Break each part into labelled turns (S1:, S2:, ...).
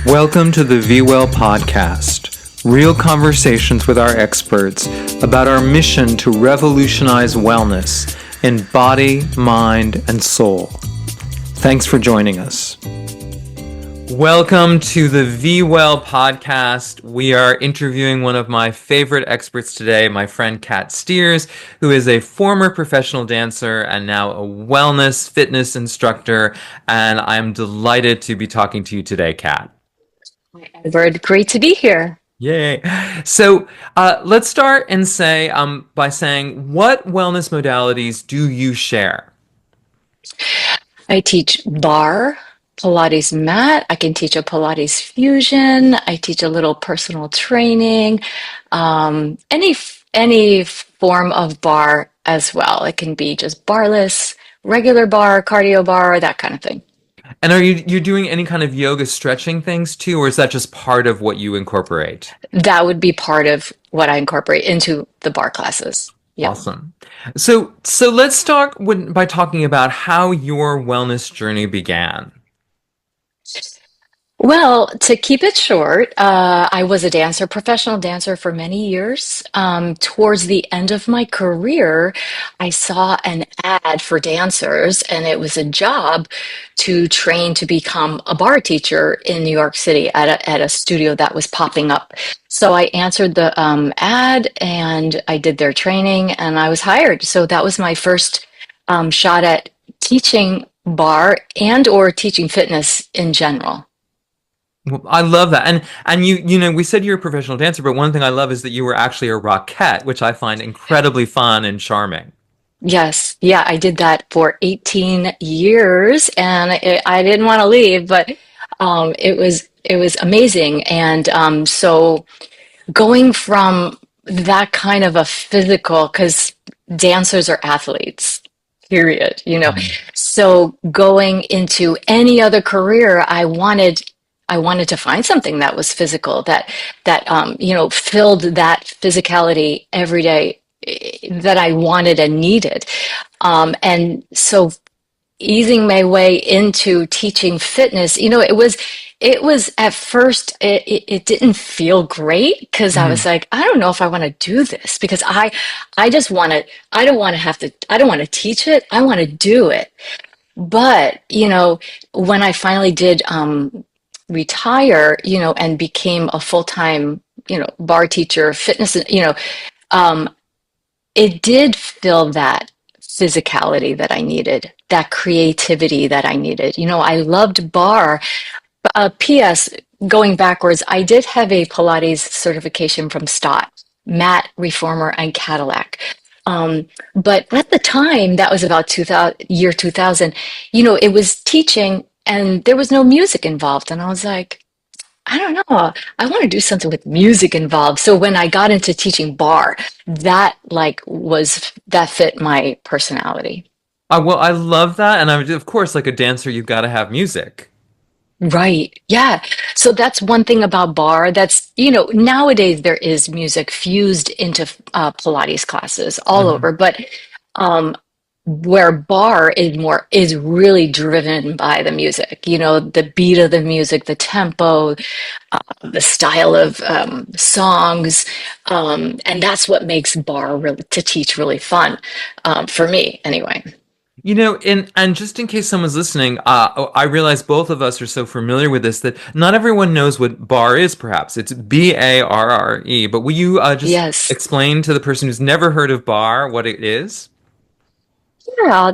S1: Welcome to the VWell podcast, real conversations with our experts about our mission to revolutionize wellness in body, mind, and soul. Thanks for joining us. Welcome to the VWell podcast. We are interviewing one of my favorite experts today, my friend Kat Steers, who is a former professional dancer and now a wellness fitness instructor. And I'm delighted to be talking to you today, Kat.
S2: Edward, great to be here.
S1: Yay. So let's start and say by saying, what wellness modalities do you share?
S2: I teach barre, Pilates mat. I can teach a Pilates fusion. I teach a little personal training, any form of barre as well. It can be just barless, regular barre, cardio barre, that kind of thing.
S1: And are you doing any kind of yoga stretching things too, or is that just part of what you incorporate?
S2: That would be part of what I incorporate into the barre classes. Yeah.
S1: Awesome. So let's start by talking about how your wellness journey began.
S2: Well, to keep it short, I was a dancer, professional dancer for many years. Towards the end of my career, I saw an ad for dancers, and it was a job to train to become a barre teacher in New York City at a studio that was popping up. So I answered the ad, and I did their training, and I was hired. So that was my first shot at teaching barre and or teaching fitness in general.
S1: Well, I love that. And you know, we said you're a professional dancer, but one thing I love is that you were actually a Rockette, which I find incredibly fun and charming.
S2: Yes, yeah, I did that for 18 years, and I didn't want to leave, but it was amazing. And so going from that kind of a physical, because dancers are athletes, period, you know.
S1: Mhm.
S2: So going into any other career, I wanted to find something that was physical, that filled that physicality every day that I wanted and needed. And so easing my way into teaching fitness, it was at first it didn't feel great because I was
S1: Mhm.
S2: like, I don't know if I want to do this because I just want to I don't want to teach it. I want to do it. But, when I finally did retire, and became a full-time, barre teacher, fitness, um, it did fill that physicality that I needed, that creativity that I needed. I loved barre. P.S. Going backwards, I did have a Pilates certification from Stott, Mat, Reformer, and Cadillac. But at the time, that was about 2000, it was teaching and there was no music involved. And I was like, I don't know. I want to do something with music involved. So when I got into teaching barre, that fit my personality.
S1: Well, I love that, and of course, like a dancer, you've got to have music.
S2: Right. Yeah. So that's one thing about barre. Nowadays there is music fused into Pilates classes all
S1: Mhm.
S2: over, but um, where barre is really driven by the music, the beat of the music, the tempo, the style of songs, and that's what makes barre really, to teach really fun for me anyway.
S1: And just in case someone's listening, I realize both of us are so familiar with this that not everyone knows what bar is, perhaps. It's BARRE, but will you just
S2: Yes.
S1: explain to the person who's never heard of bar what it is?
S2: Yeah,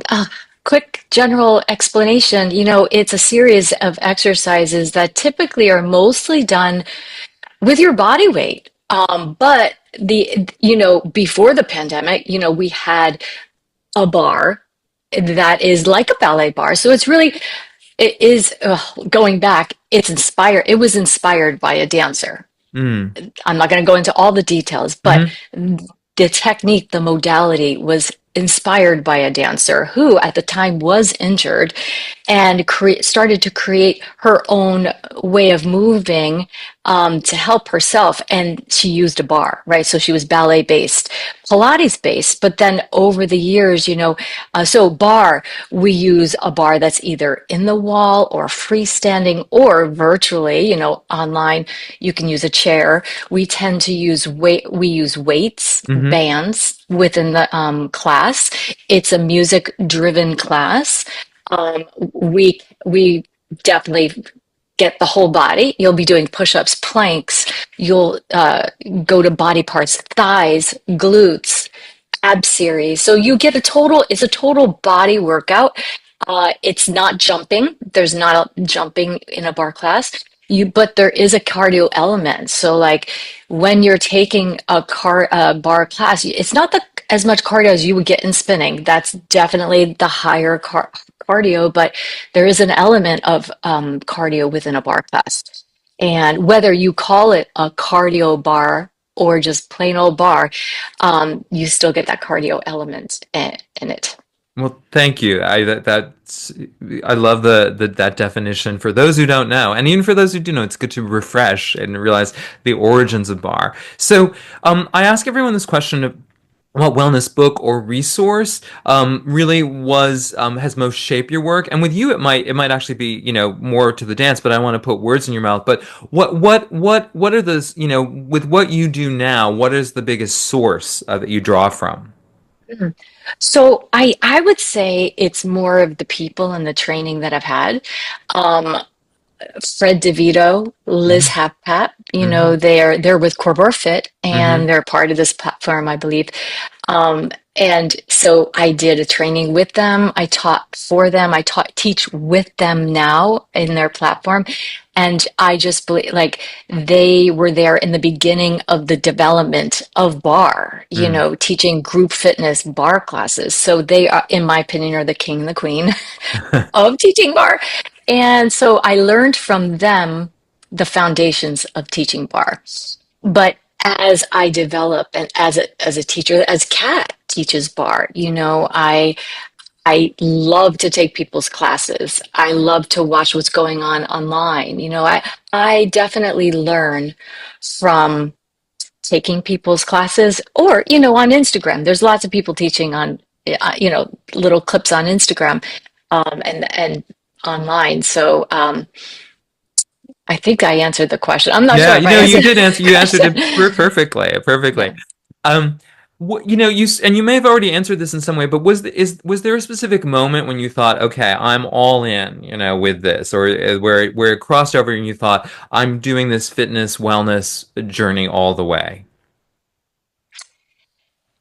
S2: quick general explanation. It's a series of exercises that typically are mostly done with your body weight. But before the pandemic, we had a bar that is like a ballet bar. So it is, going back, it was inspired by a dancer.
S1: Mm.
S2: I'm not going to go into all the details, but
S1: Hmm.
S2: the technique, the modality was inspired by a dancer who at the time was injured and started to create her own way of moving to help herself. And she used a bar, right? So she was ballet based, Pilates based. But then over the years, so bar, we use a bar that's either in the wall or freestanding or virtually, online. You can use a chair. We tend to use we use weights,
S1: Mm-hmm.
S2: bands within the class. It's a music driven class. We definitely get the whole body. You'll be doing push-ups, planks. You'll go to body parts, thighs, glutes, ab series. So you get it's a total body workout. It's not jumping. There's not a jumping in a bar class. But there is a cardio element. So like when you're taking a bar class, it's not as much cardio as you would get in spinning. That's definitely the higher cardio, but there is an element of cardio within a bar class. And whether you call it a cardio bar or just plain old bar, you still get that cardio element in it.
S1: Well, thank you. I love that definition for those who don't know, and even for those who do know. It's good to refresh and realize the origins of bar. So, I ask everyone this question of what wellness book or resource really was has most shaped your work. And with you, it might actually be more to the dance, but I want to put words in your mouth. But what are those with what you do now? What is the biggest source that you draw from?
S2: Mhm. So I would say it's more of the people and the training that I've had. Um, Fred DeVito, Liz
S1: Mm-hmm.
S2: Happat,
S1: Mm-hmm.
S2: they're with Core Fit
S1: Mm-hmm.
S2: and they're part of this platform, I believe. And so I did a training with them. I taught for them. Teach with them now in their platform. And I just believe like they were there in the beginning of the development of bar, teaching group fitness bar classes. So they are, in my opinion, are the king and the queen of teaching bar. And so I learned from them the foundations of teaching bar. But as I develop and as a teacher, as Kat teaches bar, I love to take people's classes. I love to watch what's going on online. I definitely learn from taking people's classes or, on Instagram. There's lots of people teaching on, little clips on Instagram, and online. So, I think I answered the question. I'm not sure
S1: Yeah,
S2: if I
S1: you
S2: answered
S1: did answer.
S2: the
S1: You answered
S2: question.
S1: it perfectly, perfectly.
S2: Yeah.
S1: Um, and you may have already answered this in some way, but was there a specific moment when you thought, okay, I'm all in, with this, or where it crossed over and you thought, I'm doing this fitness wellness journey all the way?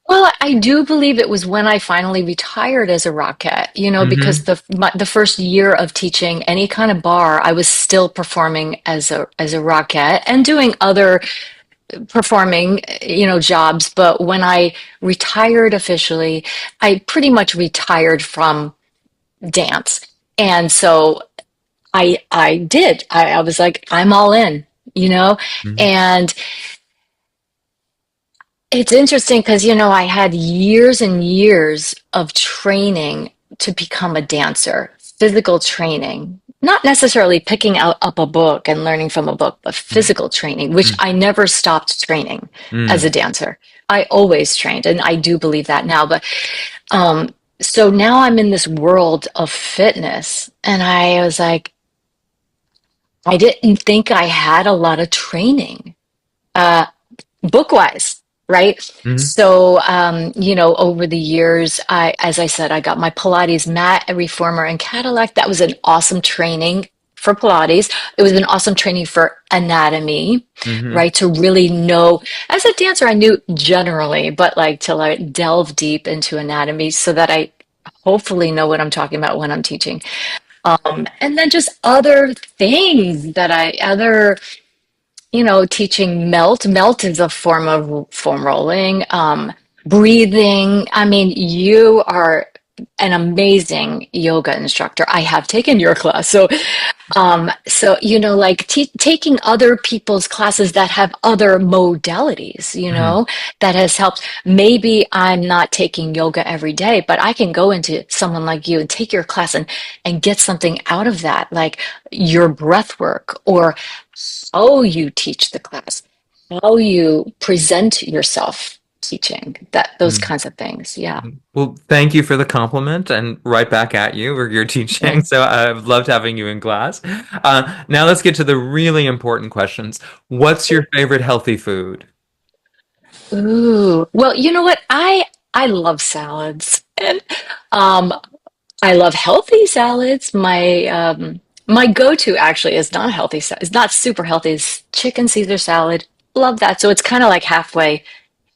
S2: Well, I do believe it was when I finally retired as a Rockette, because
S1: Mm-hmm.
S2: the first year of teaching any kind of bar, I was still performing as a Rockette and doing other performing, jobs. But when I retired officially, I pretty much retired from dance. And so I did. I was like, I'm all in, you know?
S1: Mm-hmm.
S2: And it's interesting because, I had years and years of training to become a dancer, physical training, not necessarily picking up a book and learning from a book, but physical training, which I never stopped training as a
S1: Mm-hmm.
S2: dancer. I always trained, and I do believe that now. But so now I'm in this world of fitness, and I was like, I didn't think I had a lot of training. Book wise, right?
S1: Mm-hmm.
S2: So, over the years, as I said, I got my Pilates mat, a reformer, and Cadillac. That was an awesome training for Pilates. It was an awesome training for anatomy,
S1: Mm-hmm.
S2: right? To really know, as a dancer, I knew generally, but like to like delve deep into anatomy so that I hopefully know what I'm talking about when I'm teaching. And then just other things other teaching melt. Melt is a form of foam rolling, breathing. I mean, you are. an amazing yoga instructor. I have taken your class. So like taking other people's classes that have other modalities,
S1: Mhm.
S2: that has helped. Maybe I'm not taking yoga every day, but I can go into someone like you and take your class and get something out of that, like your breath work or how you teach the class, how you present yourself teaching, that those
S1: Mhm.
S2: kinds of things. Yeah.
S1: Well, thank you for the compliment and right back at you for your
S2: Yeah.
S1: teaching. So I've loved having you in class. Now let's get to the really important questions. What's your favorite healthy food?
S2: Ooh. Well, you know what? I love salads. And um I love healthy salads. My go-to actually is not healthy. It's not super healthy. It's chicken Caesar salad. Love that. So it's kind of like halfway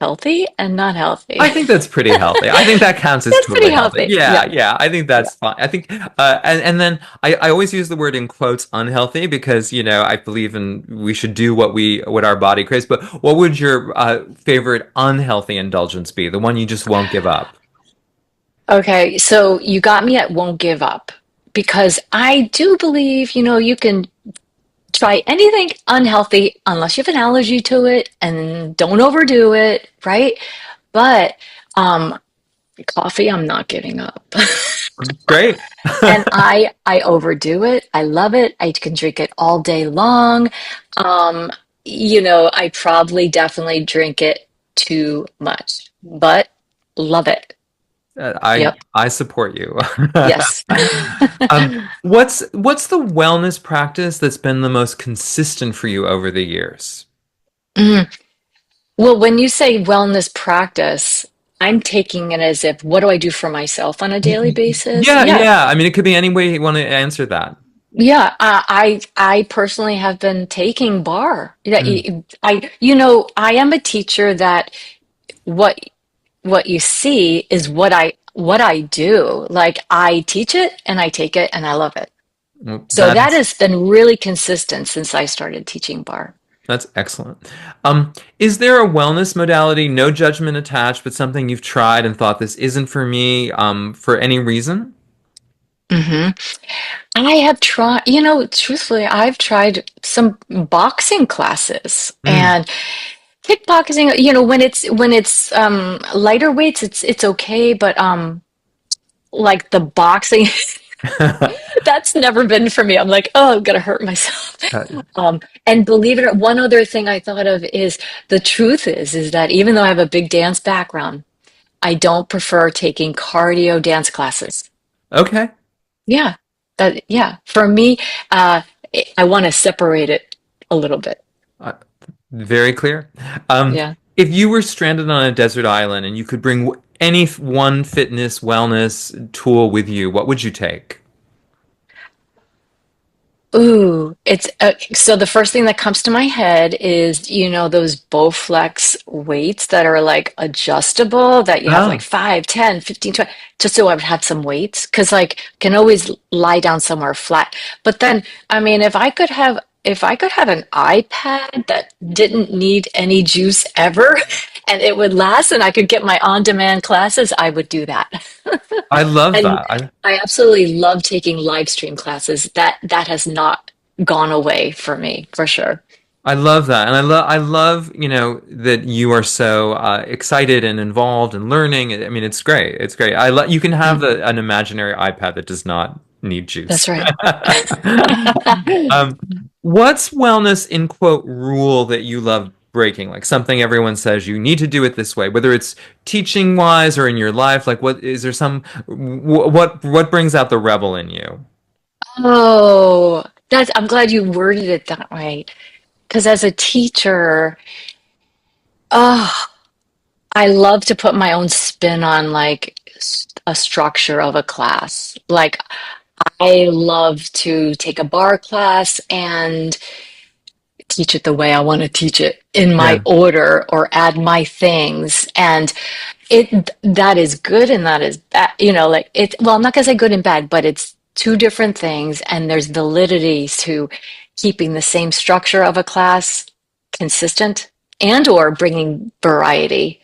S2: healthy and not healthy.
S1: I think that's pretty healthy. I think that counts as
S2: It's pretty
S1: totally healthy.
S2: healthy.
S1: Yeah,
S2: Yeah.
S1: yeah. I think
S2: Yeah.
S1: that's fine. I think, and then I always use the word in quotes unhealthy because, I believe in we should do what our body craves. But what would your favorite unhealthy indulgence be? The one you just won't give up?
S2: Okay, so you got me at won't give up because I do believe, you can try anything unhealthy unless you have an allergy to it and don't overdo it, right? But um, coffee, I'm not giving up.
S1: Great.
S2: And I overdo it. I love it. I can drink it all day long. Um, I probably definitely drink it too much, but love it.
S1: I
S2: Yep.
S1: I support you.
S2: Yes.
S1: What's the wellness practice that's been the most consistent for you over the years?
S2: Mm. Well, when you say wellness practice, I'm taking it as if, what do I do for myself on a daily basis?
S1: Yeah,
S2: Yeah.
S1: yeah. I mean, it could be any way you want to answer that.
S2: Yeah, I personally have been taking bar. Yeah,
S1: Mm.
S2: I am a teacher that what what you see is what I do. Like I teach it and I take it and I love it.
S1: Well,
S2: So that has been really consistent since I started teaching bar.
S1: that's excellent. Is there a wellness modality, no judgment attached, but something you've tried and thought this isn't for me, for any reason?
S2: hmm I have tried, truthfully, I've tried some boxing classes
S1: Mm.
S2: and kickboxing, when it's lighter weights, it's okay, but like the boxing, that's never been for me. I'm like, oh, I'm gonna hurt myself.
S1: Uh,
S2: And believe it or not, one other thing I thought of is the truth is that even though I have a big dance background, I don't prefer taking cardio dance classes.
S1: okay.
S2: Yeah, yeah. For me, I want to separate it a little bit.
S1: Uh, Very clear. Um,
S2: Yeah.
S1: if you were stranded on a desert island and you could bring any one fitness wellness tool with you, what would you take?
S2: Ooh, it's so the first thing that comes to my head is, those Bowflex weights that are like adjustable that you have like
S1: Oh,
S2: 5, 10, 15, 20, just so I would have some weights because like can always lie down somewhere flat. But then, I mean, if I could have an iPad that didn't need any juice ever and it would last and I could get my on-demand classes, I would do that.
S1: I love
S2: And
S1: that.
S2: I absolutely love taking live stream classes. That has not gone away for me, for sure.
S1: I love that, and I love that you are so excited and involved and learning. I mean, it's great. It's great. You can have
S2: Mm,
S1: an imaginary iPad that does not need
S2: that's
S1: juice.
S2: right.
S1: um, what's wellness in quote rule that you love breaking? Like something everyone says you need to do it this way, whether it's teaching wise or in your life. Like, what is there some what brings out the rebel in you?
S2: Oh, I'm glad you worded it that way. Because as a teacher, oh, I love to put my own spin on like a structure of a class. Like I love to take a bar class and teach it the way I want to teach it in my
S1: Yeah,
S2: order or add my things. And that is good and that is bad. Like well, I'm not gonna say good and bad, but it's two different things, and there's validity to keeping the same structure of a class consistent and or bringing variety.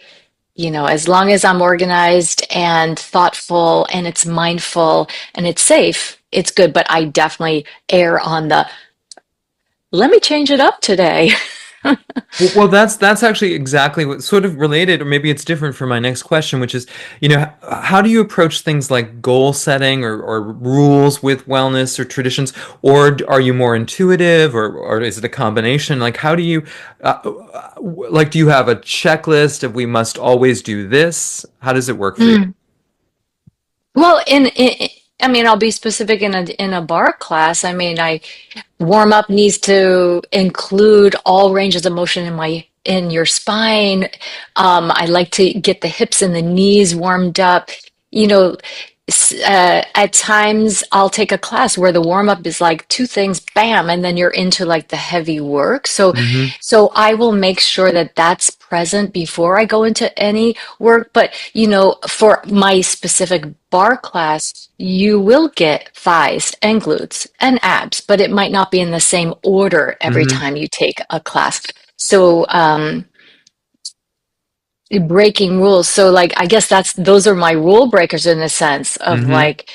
S2: As long as I'm organized and thoughtful and it's mindful and it's safe, it's good. But I definitely err on the let me change it up today.
S1: Well, that's actually exactly what sort of related, or maybe it's different for my next question, which is, how do you approach things like goal setting or rules with wellness or traditions, or are you more intuitive, or is it a combination? Like, how do you, like, do you have a checklist of we must always do this? How does it work for you?
S2: Mm. Well, I mean, I'll be specific in a bar class. I mean, I warm up needs to include all ranges of motion in your spine. I like to get the hips and the knees warmed up. You know, at times I'll take a class where the warm up is like two things, bam, and then you're into like the heavy work. So,
S1: Hmm.
S2: so I will make sure that that's present before I go into any work. But, for my specific bar class, you will get thighs and glutes and abs, but it might not be in the same order every
S1: Hmm.
S2: time you take a class. So, breaking rules. So, like, I guess those are my rule breakers in a sense of
S1: Hmm.
S2: like,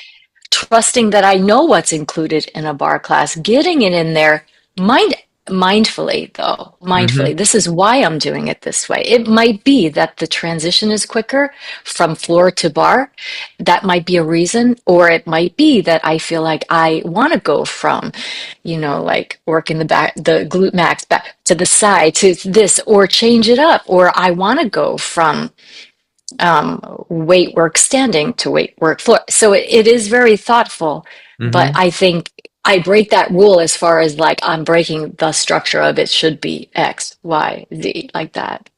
S2: trusting that I know what's included in a bar class, getting it in there mindfully though, mindfully.
S1: Hmm.
S2: This is why I'm doing it this way. It might be that the transition is quicker from floor to bar. That might be a reason, or it might be that I feel like I want to go from, like working the back, the glute max back to the side to this, or change it up, or I want to go from weight work standing to weight work floor. So it is very thoughtful, but
S1: Hmm.
S2: I think I break that rule as far as like I'm breaking the structure of it should be X, Y, Z, like that.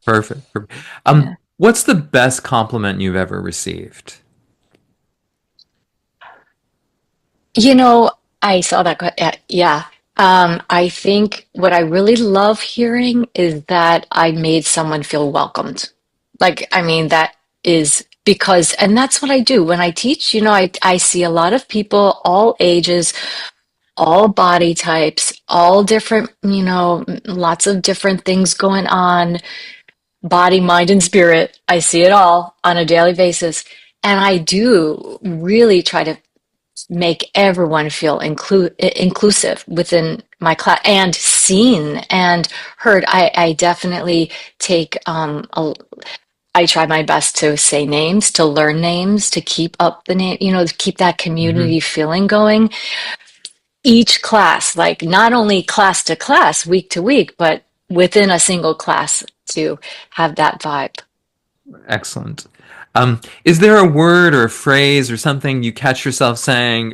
S1: Perfect. Perfect.
S2: Yeah.
S1: What's the best compliment you've ever received?
S2: You know, I saw that. Yeah. I think what I really love hearing is that I made someone feel welcomed. Like, I mean, that is because, and that's what I do when I teach. I see a lot of people, all ages, all body types, all different, lots of different things going on, body, mind, and spirit. I see it all on a daily basis. And I do really try to make everyone feel inclusive within my class and seen and heard. I definitely take, I try my best to say names, to learn names, to keep up the name, to keep that
S1: Hmm.
S2: community feeling going each class, like not only class to class, week to week, but within a single class to have that vibe.
S1: Excellent. Is there a word or a phrase or something you catch yourself saying,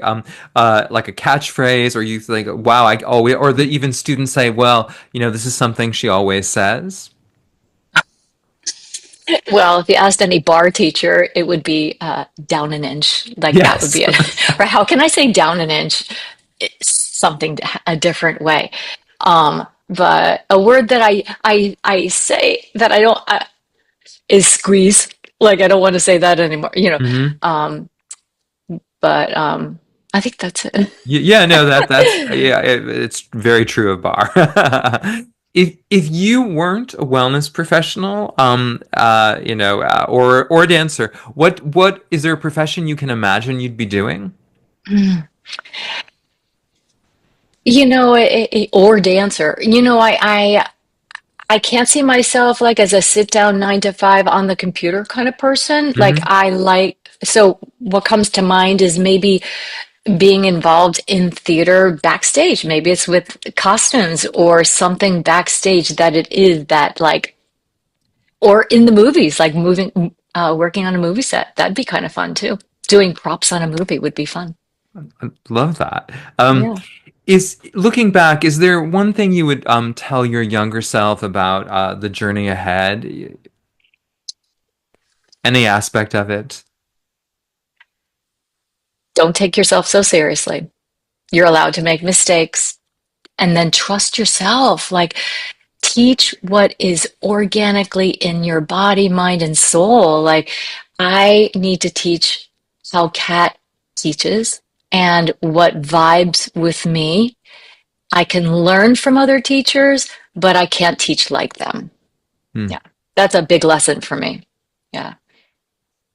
S1: like a catchphrase, or you think, "Wow, I always," or that even students say, "Well, this is something she always says."
S2: Well, if you asked any bar teacher, it would be down an inch. Like that would
S1: Yes.
S2: be it. Or how can I say down an inch? It's something a different way. But a word that I say that I don't is squeeze. Like I don't want to say that anymore.
S1: Hmm.
S2: Um, but I think that's it.
S1: Yeah, no, that's yeah, it's very true of bar. If you weren't a wellness professional, or a dancer, what is there a profession you can imagine you'd be doing?
S2: Or dancer. I can't see myself like as a sit down 9 to 5 on the computer kind of person. Like
S1: Hmm.
S2: so what comes to mind is maybe being involved in theater backstage. Maybe it's with costumes or something backstage that it is that like, or in the movies, like working on a movie set. That'd be kind of fun too. Doing props on a movie would be fun.
S1: I love that. Um,
S2: Yeah.
S1: is looking back, is there one thing you would tell your younger self about the journey ahead? Any aspect of it?
S2: Don't take yourself so seriously. You're allowed to make mistakes and then trust yourself. Like, teach what is organically in your body, mind, and soul. Like, I need to teach how Kat teaches and what vibes with me. I can learn from other teachers, but I can't teach like them.
S1: Hmm.
S2: Yeah. that's a big lesson for me. Yeah.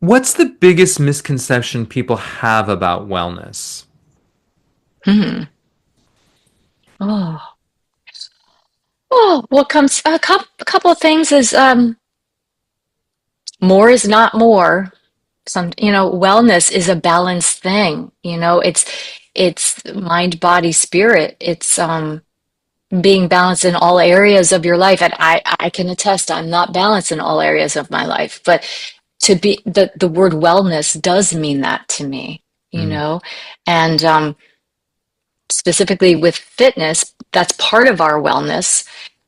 S1: What's the biggest misconception people have about wellness?
S2: Hmm. Oh, what comes a couple of things is more is not more. Wellness is a balanced thing. It's mind, body, spirit. It's being balanced in all areas of your life. And I can attest I'm not balanced in all areas of my life. But to be the word wellness does mean that to me, you
S1: Mm,
S2: know? And specifically with fitness, that's part of our wellness.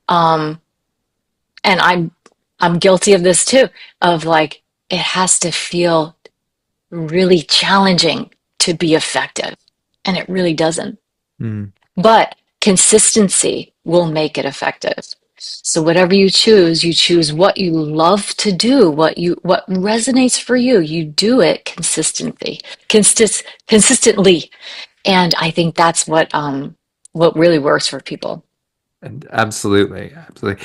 S2: Um, and I'm guilty of this too, of like it has to feel really challenging to be effective. And it really doesn't.
S1: mm,
S2: But consistency will make it effective. So whatever you choose what you love to do, what resonates for you. You do it consistently. And I think that's what really works for people.
S1: and absolutely, absolutely.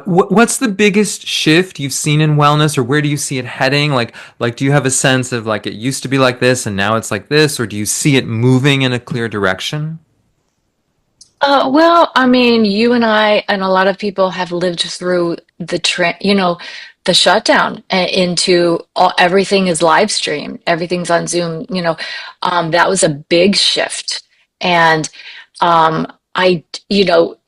S1: What's the biggest shift you've seen in wellness, or where do you see it heading? Like, do you have a sense of like it used to be like this and now it's like this, or do you see it moving in a clear direction?
S2: Well, I mean, you and I and a lot of people have lived through the shutdown into everything is live streamed, everything's on Zoom. That was a big shift, and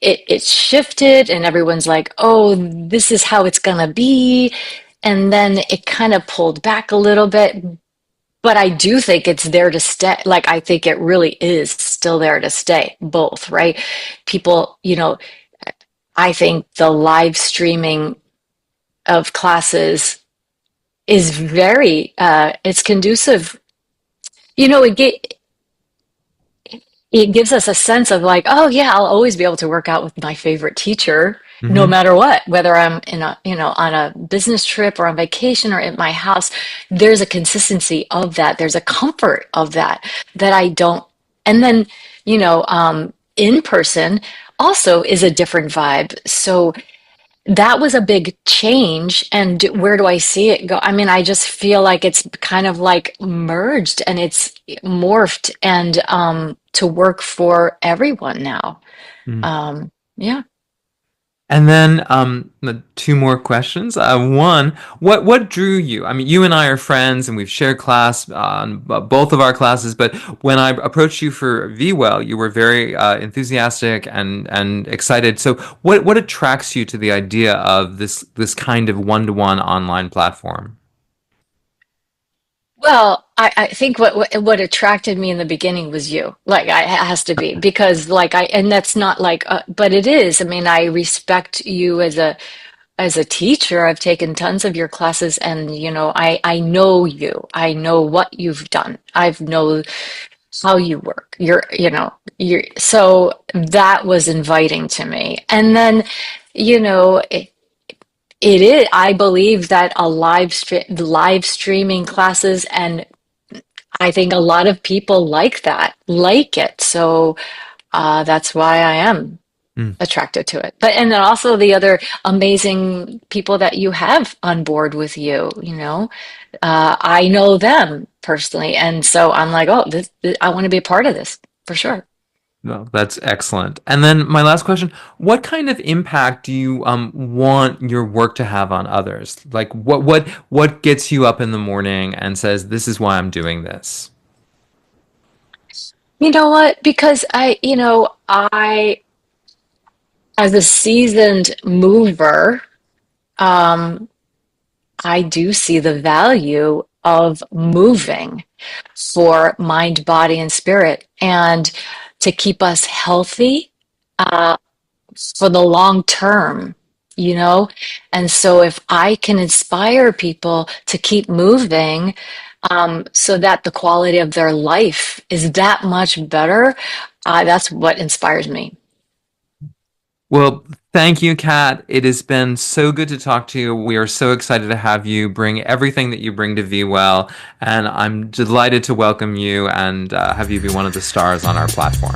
S2: it shifted, and everyone's like, "Oh, this is how it's gonna be," and then it kind of pulled back a little bit, but I do think it's there to stay. Like, I think it really is still there to stay, both, right? People, I think the live streaming of classes is it's conducive. You know, it gives us a sense of like, oh yeah, I'll always be able to work out with my favorite teacher no
S1: Hmm.
S2: matter what, whether I'm on a business trip or on vacation or at my house. There's a consistency of that. There's a comfort of that I don't. And then, in person also is a different vibe. So that was a big change. And where do I see it go? I mean, I just feel like it's kind of like merged and it's morphed and to work for everyone now. Yeah.
S1: And then two more questions. One, what drew you? I mean, you and I are friends, and we've shared class on both of our classes. But when I approached you for VWell, you were very enthusiastic and excited. So, what attracts you to the idea of this kind of one-to-one online platform?
S2: Well, I think what attracted me in the beginning was you. Like, it has to be because and that's not like, but it is. I mean, I respect you as a teacher. I've taken tons of your classes, and I know you. I know what you've done. I've know how you work. You're so that was inviting to me. And then, you know, it is. I believe that live streaming classes, and I think a lot of people like it. So that's why I am
S1: Mm.
S2: attracted to it. But and then also the other amazing people that you have on board with you, I know them personally, and so I'm like, oh, this I want to be a part of this for sure.
S1: No, that's excellent. And then my last question, what kind of impact do you want your work to have on others? Like what gets you up in the morning and says, this is why I'm doing this?
S2: You know what? Because I as a seasoned mover, um, I do see the value of moving for mind, body, and spirit, and to keep us healthy uh, for the long term, you know? And so if I can inspire people to keep moving, so that the quality of their life is that much better, that's what inspires me.
S1: Well, thank you, Kat. It has been so good to talk to you. We are so excited to have you bring everything that you bring to VWell, and I'm delighted to welcome you and have you be one of the stars on our platform.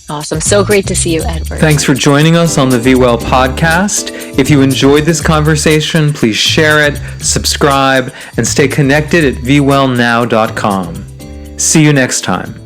S2: Awesome. So great to see you, Edward.
S1: Thanks for joining us on the VWell podcast. If you enjoyed this conversation, please share it, subscribe, and stay connected at VWellNow.com. See you next time.